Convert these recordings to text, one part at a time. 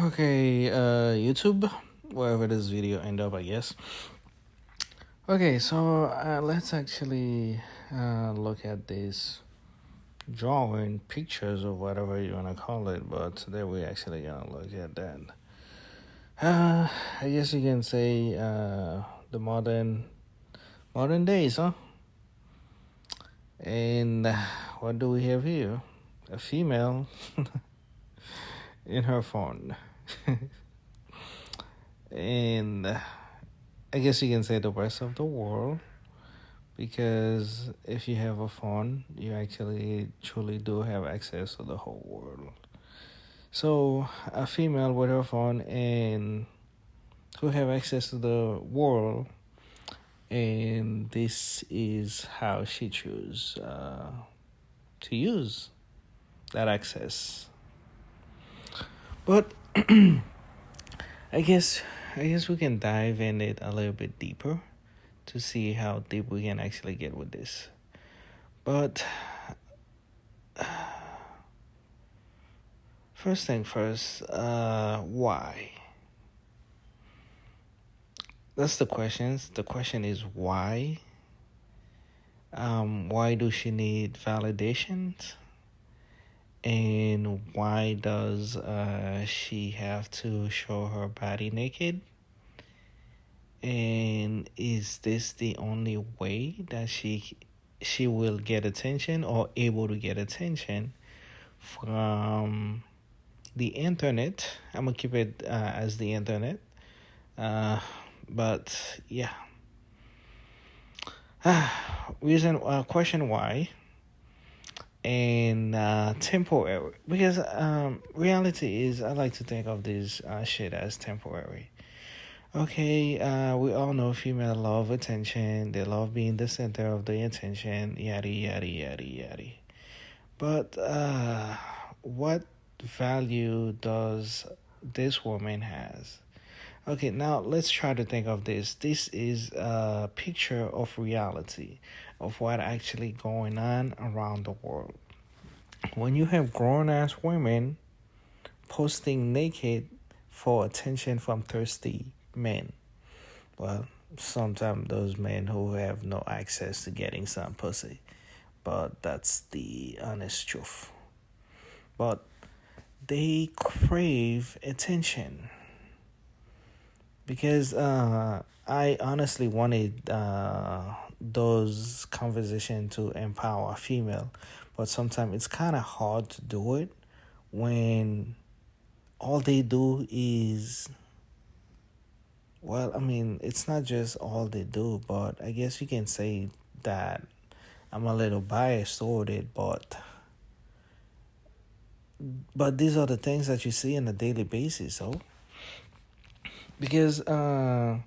Okay, YouTube, wherever this video end up, I guess. Okay, so let's actually look at this drawing, pictures, or whatever you wanna call it. But today we actually gonna look at that. I guess you can say the modern days, huh? And what do we have here? A female in her phone. And I guess you can say the rest of the world, because if you have a phone, you actually truly do have access to the whole world. So a female with her phone and who have access to the world, and this is how she choose to use that access. But I guess we can dive in it a little bit deeper to see how deep we can actually get with this. But first thing first, why? That's the questions. The question is why? Why do she need validations? And why does she have to show her body naked? And is this the only way that she will get attention or able to get attention from the internet? I'm gonna keep it as the internet. But yeah. Question why, and temporary, because reality is, I like to think of this shit as temporary. Okay, we all know female love attention. They love being the center of the attention. Yada yada yada yada. But what value does this woman has? Okay, now let's try to think of this. This is a picture of reality, of what actually going on around the world. When you have grown-ass women posting naked for attention from thirsty men, well, sometimes those men who have no access to getting some pussy, but that's the honest truth. But they crave attention. Because I honestly wanted those conversations to empower a female, but sometimes it's kind of hard to do it when all they do is, well, I mean, it's not just all they do, but I guess you can say that I'm a little biased toward it, but these are the things that you see on a daily basis, so. Because, I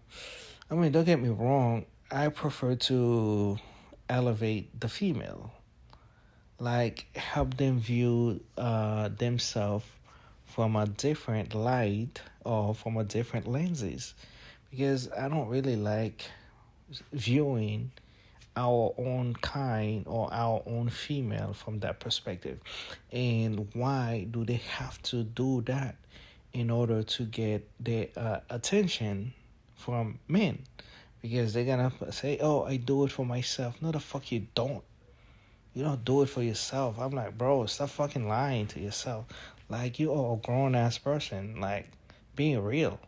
mean, don't get me wrong, I prefer to elevate the female. Like, help them view themselves from a different light or from a different lenses. Because I don't really like viewing our own kind or our own female from that perspective. And why do they have to do that in order to get their attention from men? Because they're gonna say, oh, I do it for myself. No, the fuck you don't. You don't do it for yourself. I'm like, bro, stop fucking lying to yourself. Like, you are a grown-ass person. Like, being real.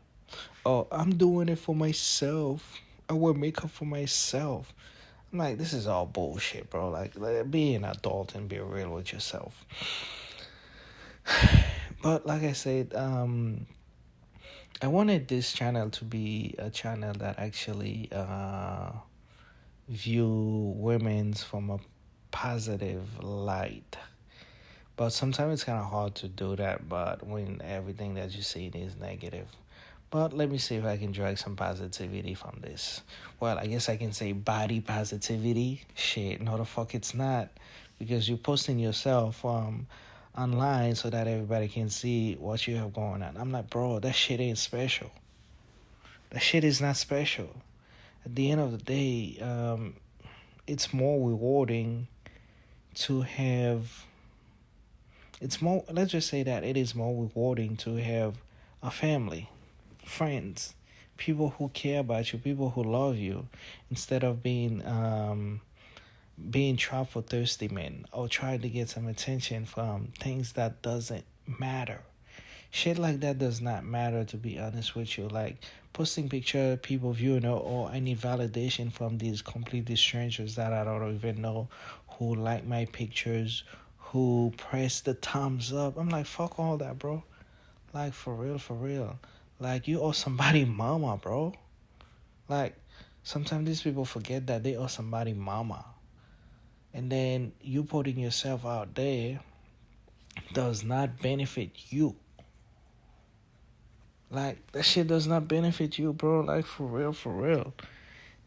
Oh, I'm doing it for myself. I wear makeup for myself. I'm like, this is all bullshit, bro. Like, be an adult and be real with yourself. But like I said, I wanted this channel to be a channel that actually view women's from a positive light. But sometimes it's kind of hard to do that, but when everything that you see is negative. But let me see if I can drag some positivity from this. Well, I guess I can say body positivity. Shit, no the fuck it's not. Because you're posting yourself online so that everybody can see what you have going on. I'm like, bro, that shit ain't special. That shit is not special. At the end of the day, it's more rewarding to have... let's just say that it is more rewarding to have a family, friends, people who care about you, people who love you, instead of being trapped for thirsty men or trying to get some attention from things that doesn't matter. Shit like that does not matter, to be honest with you. Like posting picture, people viewing it, or any validation from these completely strangers that I don't even know, who like my pictures, who press the thumbs up. I'm like, fuck all that, bro. Like, for real, for real. Like, you owe somebody mama, bro. Like, sometimes these people forget that they owe somebody mama. And then you putting yourself out there does not benefit you. Like, that shit does not benefit you, bro. Like, for real, for real.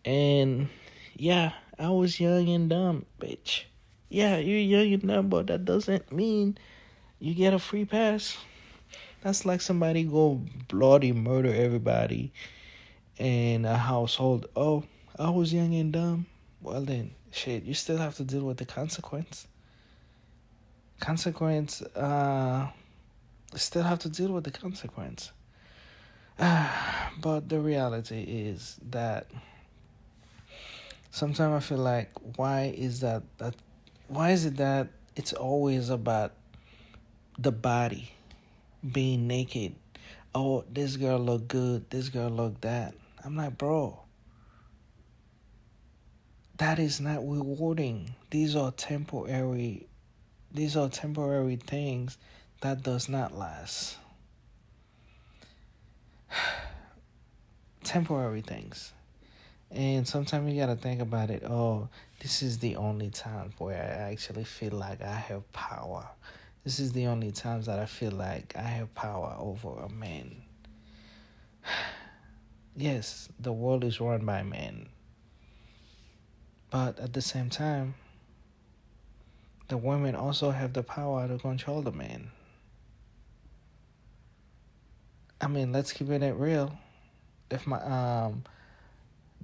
And, yeah, I was young and dumb, bitch. Yeah, you're young and dumb, but that doesn't mean you get a free pass. That's like somebody go bloody murder everybody in a household. Oh, I was young and dumb. Well then, shit, you still have to deal with the consequence. Still have to deal with the consequence. But the reality is that sometimes I feel like, why is it that it's always about the body being naked? Oh, this girl look good, this girl look that. I'm like, bro, that is not rewarding. These are temporary things that does not last. Temporary things. And sometimes you gotta think about it. Oh, this is the only time where I actually feel like I have power. This is the only times that I feel like I have power over a man. Yes, the world is run by men. But at the same time, the women also have the power to control the man. I mean, let's keep it real. If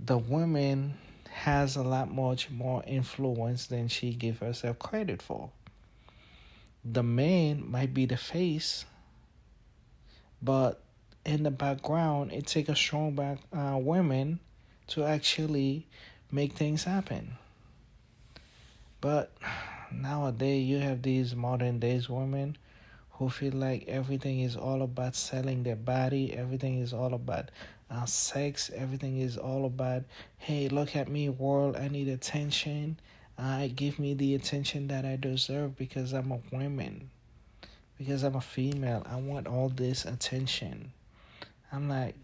the woman has a lot much more influence than she gives herself credit for. The man might be the face, but in the background, it takes a strong woman to actually make things happen. But nowadays, you have these modern days women who feel like everything is all about selling their body, everything is all about sex, everything is all about, hey, look at me, world, I need attention. Give me the attention that I deserve because I'm a woman, because I'm a female. I want all this attention. I'm like,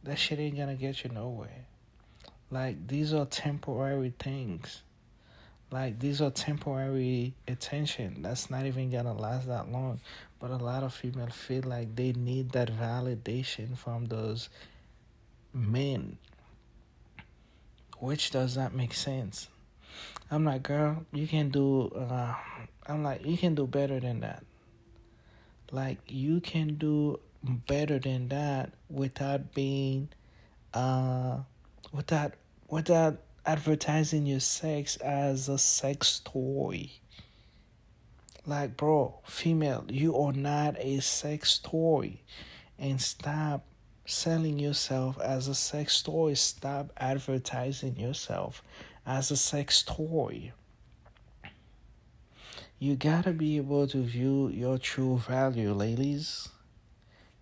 that shit ain't gonna get you nowhere. Like, these are temporary things. Like, these are temporary attention. That's not even gonna last that long. But a lot of females feel like they need that validation from those men, which does not make sense. I'm like, girl, you can do. You can do better than that. Like, you can do better than that without being, without advertising your sex as a sex toy. Like, bro, female, you are not a sex toy. And stop selling yourself as a sex toy. Stop advertising yourself as a sex toy. You gotta be able to view your true value, ladies.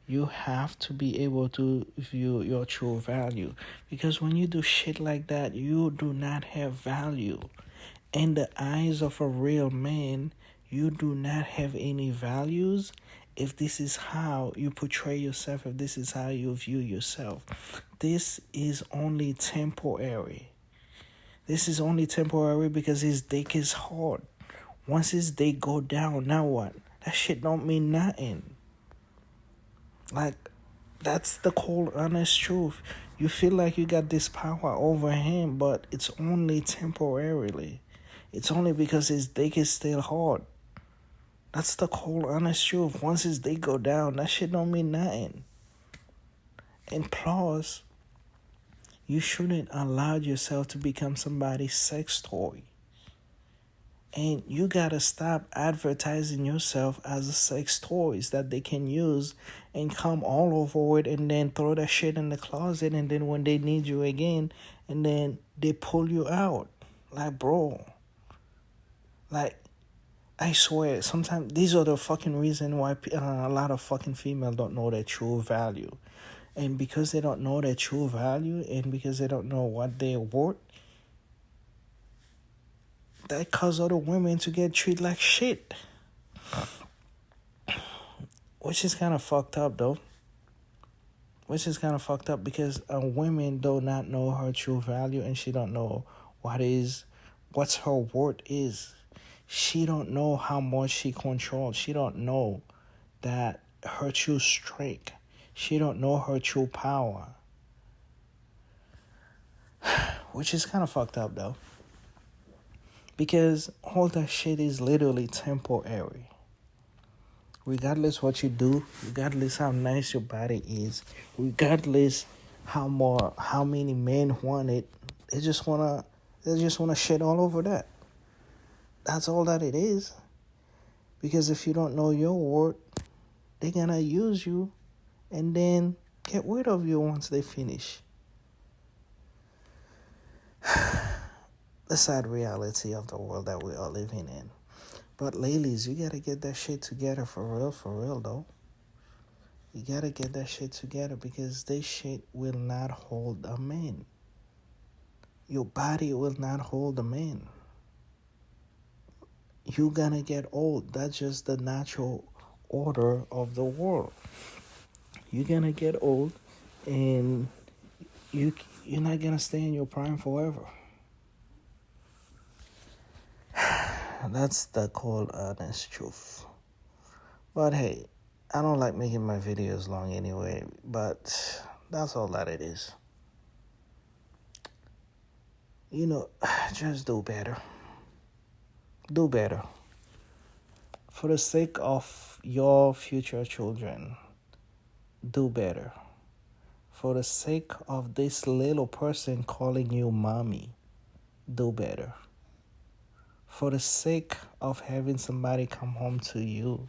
You have to be able to view your true value. Because when you do shit like that, you do not have value. In the eyes of a real man, you do not have any values if this is how you portray yourself, if this is how you view yourself. This is only temporary. This is only temporary because his dick is hard. Once his dick go down, now what? That shit don't mean nothing. Like, that's the cold, honest truth. You feel like you got this power over him, but it's only temporarily. It's only because his dick is still hard. That's the cold, honest truth. Once his dick go down, that shit don't mean nothing. And plus, you shouldn't allow yourself to become somebody's sex toy. And you gotta stop advertising yourself as a sex toys that they can use and come all over it and then throw that shit in the closet, and then when they need you again and then they pull you out. Like, bro. Like, I swear, sometimes these are the fucking reason why a lot of fucking females don't know their true value. And because they don't know their true value and because they don't know what they're worth, that cause other women to get treated like shit. Which is kind of fucked up, though. Which is kind of fucked up because a woman do not know her true value and she don't know what's her worth is. She don't know how much she controls. She don't know that her true strength. She don't know her true power. Which is kind of fucked up, though. Because all that shit is literally temporary. Regardless what you do, regardless how nice your body is, regardless how many men want it, they just wanna shit all over that. That's all that it is. Because if you don't know your worth, they're gonna use you and then get rid of you once they finish. The sad reality of the world that we are living in. But ladies, you gotta get that shit together for real though. You gotta get that shit together because this shit will not hold a man. Your body will not hold a man. You're gonna get old. That's just the natural order of the world. You're gonna get old and you're not gonna stay in your prime forever. That's the cold, honest truth. But hey, I don't like making my videos long anyway, but that's all that it is. Just do better. Do better. For the sake of your future children, do better. For the sake of this little person calling you mommy, do better. For the sake of having somebody come home to you,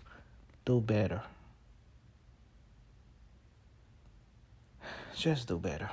do better. Just do better.